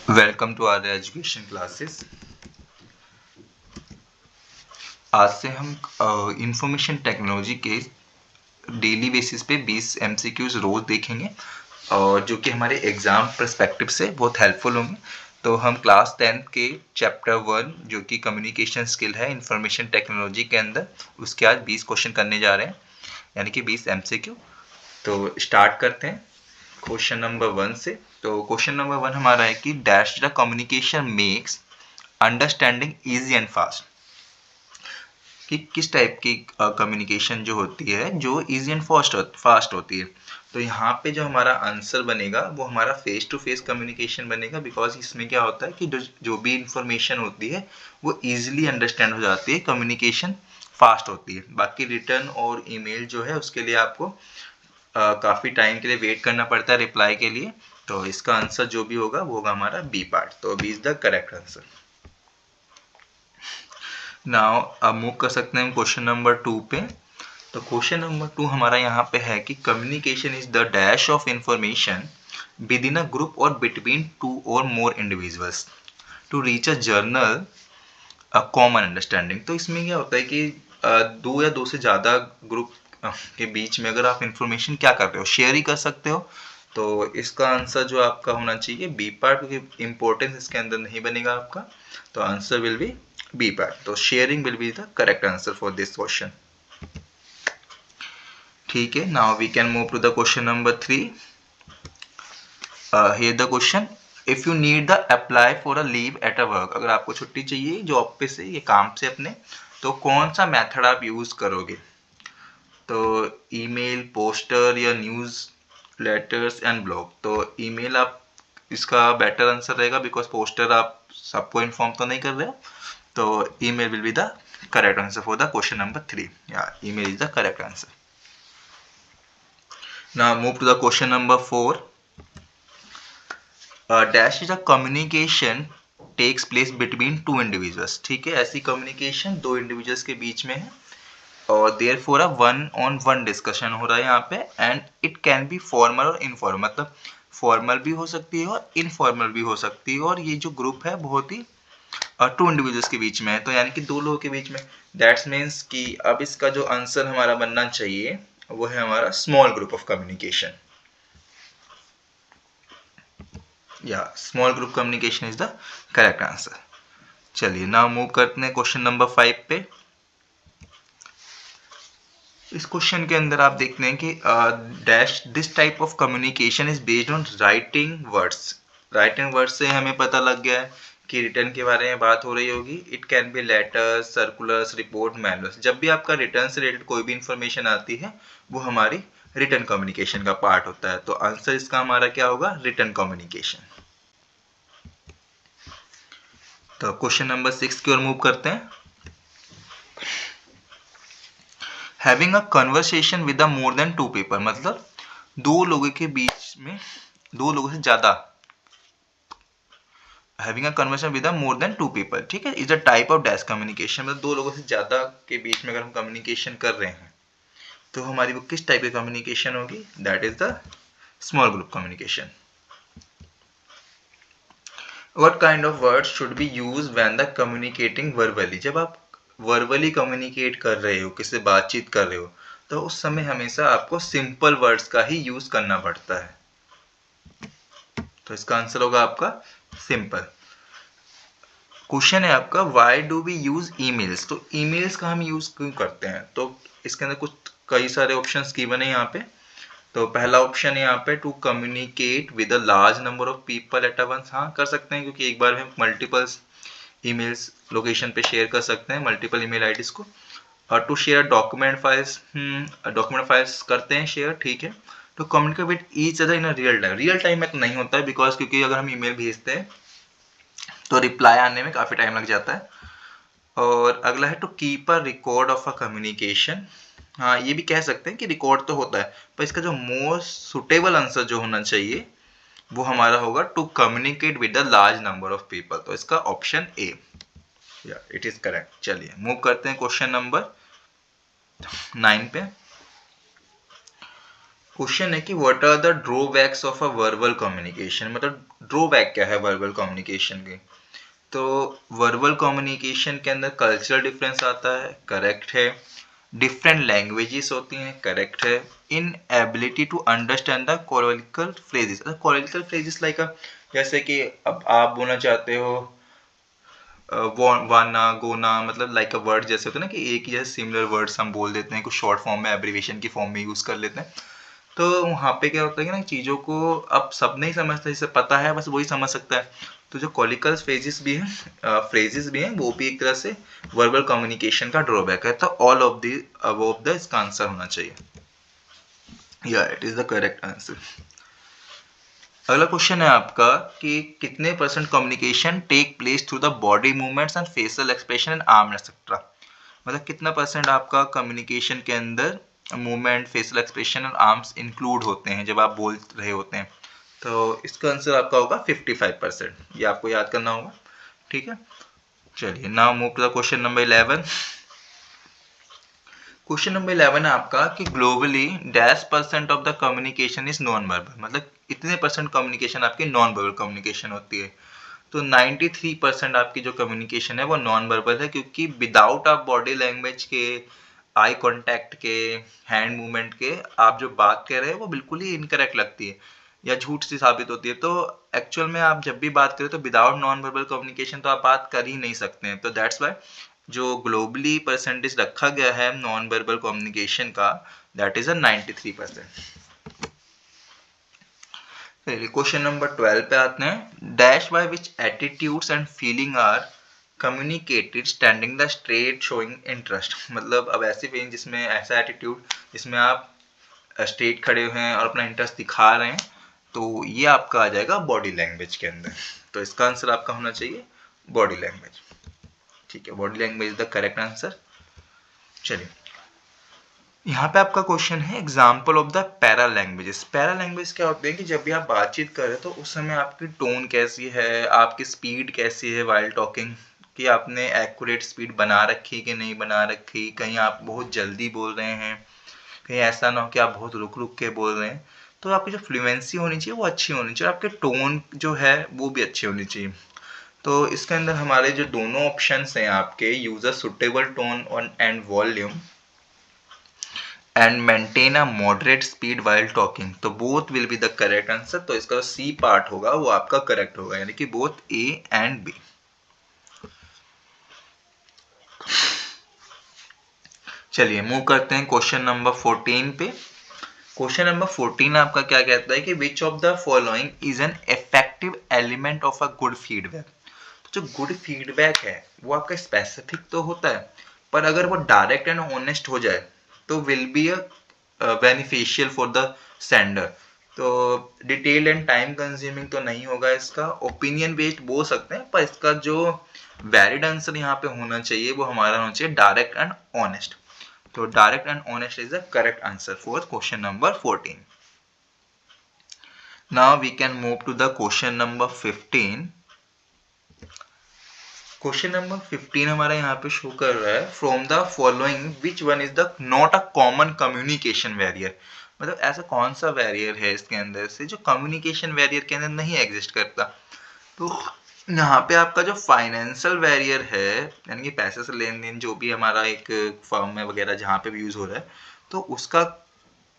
Welcome to our education classes. आज से हम इंफॉर्मेशन टेक्नोलॉजी के डेली बेसिस पे 20 एमसीक्यूज रोज देखेंगे और जो कि हमारे एग्जाम पर्सपेक्टिव से बहुत हेल्पफुल होंगे। तो हम क्लास 10th के चैप्टर 1 जो कि कम्युनिकेशन स्किल है इंफॉर्मेशन टेक्नोलॉजी के अंदर, उसके आज 20 क्वेश्चन करने जा रहे हैं, यानी कि 20 एमसीक्यू। तो स्टार्ट करते हैं क्वेश्चन नंबर 1 से। तो क्वेश्चन नंबर 1 हमारा है कि dash the communication makes understanding easy and fast. कि किस टाइप की कम्युनिकेशन जो होती है जो इजी एंड फास्ट होती है। तो यहाँ पे जो हमारा आंसर बनेगा वो हमारा फेस टू फेस कम्युनिकेशन बनेगा, बिकॉज इसमें क्या होता है कि जो भी इंफॉर्मेशन होती है वो इजीली अंडरस्टैंड हो जाती है, कम्युनिकेशन फास्ट होती है। बाकी रिटर्न और ईमेल जो है उसके लिए आपको काफ़ी टाइम के लिए वेट करना पड़ता है रिप्लाई के लिए। तो इसका आंसर जो भी होगा वो होगा हमारा बी पार्ट। तो B is the correct answer. Now अब मूव कर सकते हैं क्वेश्चन नंबर 2 पे। तो क्वेश्चन नंबर 2 हमारा यहाँ पे है कि communication is the dash of information within a group or between two or more individuals to reach a journal a common understanding. तो इसमें क्या होता है कि दो या दो से ज़्यादा ग्रुप के बीच में अगर आप इंफॉर्मेशन क्या कर रहे हो, शेयर ही कर सकते हो। तो इसका आंसर जो आपका होना चाहिए बी पार्ट, क्योंकि इंपॉर्टेंस इसके अंदर नहीं बनेगा आपका। तो answer will be B part. तो sharing will be the correct answer for this question. ठीक है, now we can move to the question number 3। Here the question, if you need the apply for a leave at a work. अगर आपको छुट्टी चाहिए job पे से, ये काम से अपने, तो कौन सा मेथड आप यूज करोगे? तो ईमेल, पोस्टर या न्यूज़ लेटर्स एंड ब्लॉग। तो ईमेल आप, इसका बेटर आंसर रहेगा, बिकॉज पोस्टर आप सबको इन्फॉर्म तो नहीं कर रहे हो। तो email will be the correct answer for the question number 3। या email is the correct answer. Now move to the question number 4। Dash is a communication takes place between two individuals. ठीक है, ऐसी कम्युनिकेशन दो individuals के बीच में है और there for a one on one discussion हो रहा है यहाँ पे। And it can be formal और इनफॉर्मल, मतलब फॉर्मल भी हो सकती है और इनफॉर्मल भी हो सकती है। और ये जो ग्रुप है बहुत ही टू इंडिविजुअल्स के बीच में है, तो यानी कि दो लोगों के बीच में। दैट्स मीन्स कि अब इसका जो आंसर हमारा बनना चाहिए वो है हमारा स्मॉल ग्रुप ऑफ कम्युनिकेशन। या small group communication is the correct answer. चलिए नाउ मूव करते हैं क्वेश्चन नंबर 5 पे। इस क्वेश्चन के अंदर आप देखते हैं कि dash this type of communication is based on writing words. Writing words से हमें पता लग गया है कि रिटर्न के बारे में बात हो रही होगी। It can B letters, circulars, report, manuals. जब भी आपका रिटर्न से रिलेटेड कोई भी इंफॉर्मेशन आती है वो हमारी रिटर्न कम्युनिकेशन का पार्ट होता है। तो आंसर इसका हमारा क्या होगा? Written communication. तो क्वेश्चन नंबर 6 की ओर मूव करते हैं। Having a conversation with a more than two people, मतलब दो लोगों के बीच में, दो लोगों से ज्यादा। Having a conversation with a more than two people, ठीक है, is a type of dash communication. मतलब दो लोगों से ज्यादा के बीच में अगर हम कम्युनिकेशन कर रहे हैं तो हमारी वो किस टाइप की कम्युनिकेशन होगी? That is the small group communication. What kind of words should be use when the communicating verbally. जब आप वर्बली कम्युनिकेट कर रहे हो, किसी से बातचीत कर रहे हो, तो उस समय हमेशा आपको सिंपल वर्ड्स का ही यूज करना पड़ता है। तो इसका आंसर होगा आपका सिंपल। क्वेश्चन है आपका, why do we use emails. तो ईमेल्स का हम यूज क्यों करते हैं? तो इसके अंदर कुछ कई सारे ऑप्शंस गिवन है यहाँ पे। तो पहला ऑप्शन है यहाँ पे, to communicate with a large number of people at a once. हाँ, कर सकते हैं, क्योंकि एक बार में मल्टीपल्स ईमेल्स लोकेशन पे शेयर कर सकते हैं, मल्टीपल ईमेल आईडीज को। और to share document files, document files करते हैं शेयर, ठीक है। To communicate with each other in a real time. Real time में तो नहीं होता है, बिकॉज क्योंकि अगर हम ईमेल भेजते हैं तो रिप्लाई आने में काफ़ी टाइम लग जाता है। और अगला है to keep a record of a communication. हाँ, ये भी कह सकते हैं कि रिकॉर्ड तो होता है, पर इसका जो मोस्ट सुटेबल आंसर जो होना चाहिए वो हमारा होगा to communicate with a large number of people. तो इसका ऑप्शन ए, या इट इज करेक्ट। चलिए मूव करते हैं क्वेश्चन नंबर 9 पे। क्वेश्चन है कि what are the drawbacks of a verbal communication, मतलब ड्रॉबैक क्या है वर्बल कम्युनिकेशन के। तो वर्बल कम्युनिकेशन के अंदर कल्चरल डिफरेंस आता है, करेक्ट है। डिफरेंट लैंग्वेजेस होती हैं, करेक्ट है। Inability to understand the colloquial phrases, colloquial phrases like जैसे कि अब आप बोलना चाहते हो वाना गोना, मतलब लाइक अ वर्ड जैसे होते हैं ना कि एक ही जैसे सिमिलर वर्ड्स हम बोल देते हैं, कुछ शॉर्ट फॉर्म में एब्रीविएशन की फॉर्म में यूज कर लेते हैं। तो वहाँ पे क्या होता है कि ना चीज़ों को अब सब नहीं समझता, जिसे पता है बस वही समझ सकता है। तो जो कॉलिकल फ्रेजेस भी हैं वो भी एक तरह से वर्बल कम्युनिकेशन का ड्रॉबैक है। तो all of the above the इसका आंसर होना चाहिए, या it is the correct answer. अगला क्वेश्चन है आपका कि कितने percent communication take place through the body movements and facial expression and arm etcetera, मतलब कितना परसेंट आपका कम्युनिकेशन के अंदर मूवमेंट, फेशियल एक्सप्रेशन और आर्म्स इंक्लूड होते हैं जब आप बोल रहे होते हैं। तो इसका आंसर आपका होगा 55%, ये आपको याद करना होगा, ठीक है। चलिए now move to the question number 11। Question number 11 है आपका कि globally %% of the communication is non verbal, मतलब इतने परसेंट कम्युनिकेशन आपकी नॉन वर्बल कम्युनिकेशन होती है। तो 93% आपकी जो कम्युनिकेशन है वो नॉन वर्बल है, क्योंकि विदाउट आप बॉडी लैंग्वेज के, आई कांटेक्ट के, हैंड मूवमेंट के आप जो बात कह रहे हैं वो बिल्कुल ही इनकरेक्ट लगती है या झूठ सी साबित होती है। तो एक्चुअल में आप जब भी बात करें तो विदाउट नॉन वर्बल कम्युनिकेशन तो आप बात कर ही नहीं सकते हैं। तो दैट्स वाई जो ग्लोबली परसेंटेज रखा गया है नॉन वर्बल कम्युनिकेशन का, that is a 93%। Question number 12 पे आते हैं। Dash by which attitudes and feeling are communicated standing the straight showing interest, मतलब अब ऐसी फीलिंग जिसमें ऐसा एटीट्यूड जिसमें आप स्ट्रेट खड़े हुए हैं और अपना इंटरेस्ट दिखा रहे हैं, तो ये आपका आ जाएगा बॉडी लैंग्वेज के अंदर। तो इसका आंसर आपका होना चाहिए बॉडी लैंग्वेज, ठीक है। Body language is the correct answer. चलिए यहाँ पे आपका क्वेश्चन है example of the para languages. Para language क्या होते हैं कि जब भी आप बातचीत कर रहे हो तो उस समय आपकी टोन कैसी है, आपकी स्पीड कैसी है वाइल टॉकिंग, कि आपने एक्यूरेट स्पीड बना रखी कि नहीं बना रखी, कहीं आप बहुत जल्दी बोल रहे हैं, कहीं ऐसा ना हो कि आप बहुत रुक रुक के बोल रहे हैं। तो आपकी जो फ्लुएंसी होनी चाहिए वो अच्छी होनी चाहिए, आपके टोन जो है वो भी अच्छी होनी चाहिए। तो इसके अंदर हमारे जो दोनों ऑप्शंस हैं आपके, use a suitable tone and volume and maintain a moderate speed while talking, तो both will be the correct answer। तो इसका सी पार्ट होगा वो आपका करेक्ट होगा, यानी कि बोथ ए एंड बी। चलिए मूव करते हैं क्वेश्चन नंबर 14 पे। क्वेश्चन नंबर 14 आपका क्या कहता है कि which of the following is an effective element of a good feedback. तो जो गुड फीडबैक है वो आपका स्पेसिफिक तो होता है, पर अगर वो डायरेक्ट एंड ऑनेस्ट हो जाए तो will be a beneficial for the sender. तो डिटेल्ड एंड टाइम कंज्यूमिंग तो नहीं होगा इसका, ओपिनियन बेस्ड बोल सकते हैं, पर इसका जो वैलिड आंसर यहाँ पे होना चाहिए वो हमारा होना चाहिए डायरेक्ट एंड ऑनेस्ट। तो direct and honest is the correct answer for question number 14। Now we can move to the question number 15। Question number 15 हमारा यहाँ पे शो कर रहा है from the following which one is the not a common communication barrier, मतलब ऐसा कौन सा बैरियर है इसके अंदर से जो कम्युनिकेशन बैरियर के अंदर नहीं एग्जिस्ट करता। तो यहाँ पे आपका जो फाइनेंशियल बैरियर है, यानी कि पैसे से लेन देन जो भी हमारा एक फर्म में वगैरह जहाँ पे भी यूज हो रहा है, तो उसका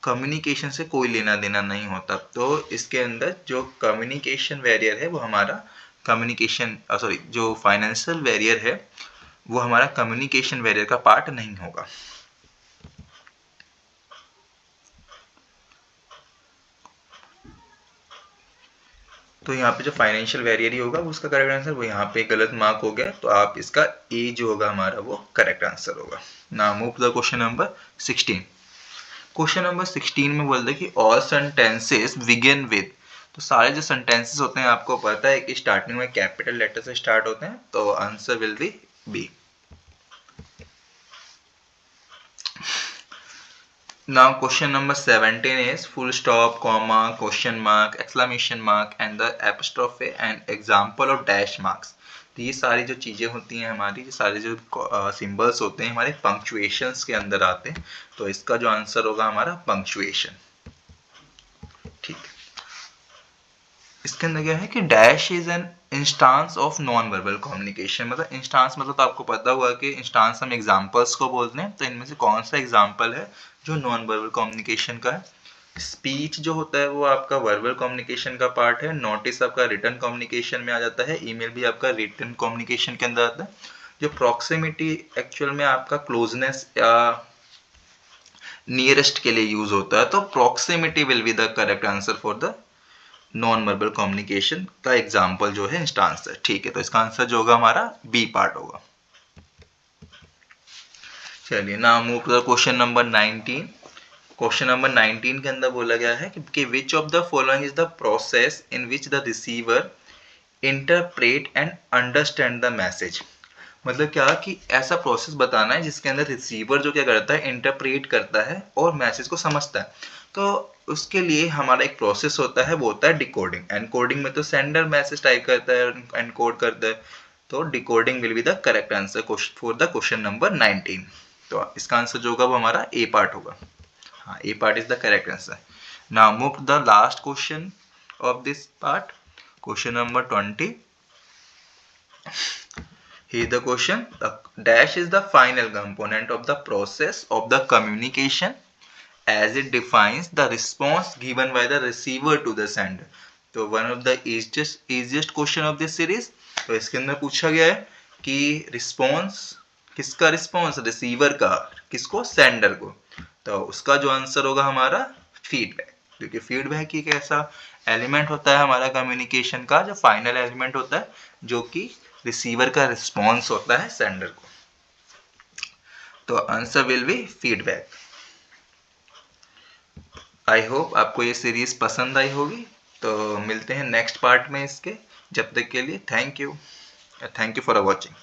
कम्युनिकेशन से कोई लेना देना नहीं होता। तो इसके अंदर जो कम्युनिकेशन बैरियर है वो हमारा कम्युनिकेशन सॉरी जो फाइनेंशियल बैरियर है वो हमारा कम्युनिकेशन बैरियर का पार्ट नहीं होगा। तो यहाँ पे जो फाइनेंशियल बैरियर ही होगा वो उसका करेक्ट आंसर, वो यहाँ पे गलत मार्क हो गया, तो आप इसका ए जो होगा हमारा वो करेक्ट आंसर होगा। Now move to the question number 16। Question number 16 में बोलते हैं कि ऑल सेंटेंसेस बिगिन विद, तो सारे जो सेंटेंसेस होते हैं आपको पता है कि स्टार्टिंग में कैपिटल लेटर से स्टार्ट होते हैं, तो answer will be B. Now question number 17 is full stop, comma, question mark, exclamation mark and the apostrophe and example of dash marks। तो ये सारी जो चीज़ें होती हैं हमारी, ये सारे जो सिंबल्स होते हैं हमारे पंक्चुएशंस के अंदर आते हैं। तो इसका जो आंसर होगा हमारा पंक्चुएशन। ठीक है। इसके अंदर क्या है कि dash is an instance of non verbal communication. मतलब इंस्टांस मतलब तो आपको पता हुआ कि इंस्टांस हम एग्जांपल्स को बोलते हैं, तो इनमें से कौन सा एग्जांपल है जो नॉन वर्बल कम्युनिकेशन का है। स्पीच जो होता है वो आपका वर्बल कम्युनिकेशन का पार्ट है, नोटिस आपका रिटन कम्युनिकेशन में आ जाता है, ईमेल भी आपका रिटन कम्युनिकेशन के अंदर आता है। जो प्रॉक्सिमिटी एक्चुअल में आपका क्लोजनेस या नियरेस्ट के लिए यूज होता है, तो proximity will be the correct answer for the non verbal communication का एग्जाम्पल जो है इंस्टांस है। ठीक है, तो इसका आंसर जो होगा हमारा बी पार्ट होगा। चलिए ना move to the question number 19। Question number 19 के अंदर बोला गया है कि which of the following is the process in which the receiver interpret and understand the message. मतलब क्या कि ऐसा प्रोसेस बताना है जिसके अंदर रिसीवर जो क्या करता है, इंटरप्रेट करता है और मैसेज को समझता है। तो उसके लिए हमारा एक प्रोसेस होता है, वो होता है डिकोडिंग। एनकोडिंग में तो सेंडर मैसेज टाइप करता है, एनकोड करता है, तो decoding will be the correct answer for the question number 19। तो इसका आंसर जो होगा वो हमारा ए पार्ट होगा। हाँ, A part is the correct answer. Now move to the last question of this part, question number 20। Here the question, the dash is the final component of the process of the communication as it defines the response given by the receiver to the sender. तो one of the easiest question of this series। तो इसके अंदर पूछा गया है कि response किसका, response receiver का, किसको, सेंडर को। तो उसका जो आंसर होगा हमारा फीडबैक, क्योंकि फीडबैक एक ऐसा एलिमेंट होता है हमारा कम्युनिकेशन का, जो फाइनल एलिमेंट होता है, जो कि रिसीवर का रिस्पॉन्स होता है सेंडर को। तो answer will B feedback. I hope आपको ये सीरीज पसंद आई होगी। तो मिलते हैं नेक्स्ट पार्ट में इसके। जब तक के लिए थैंक यू फॉर वॉचिंग।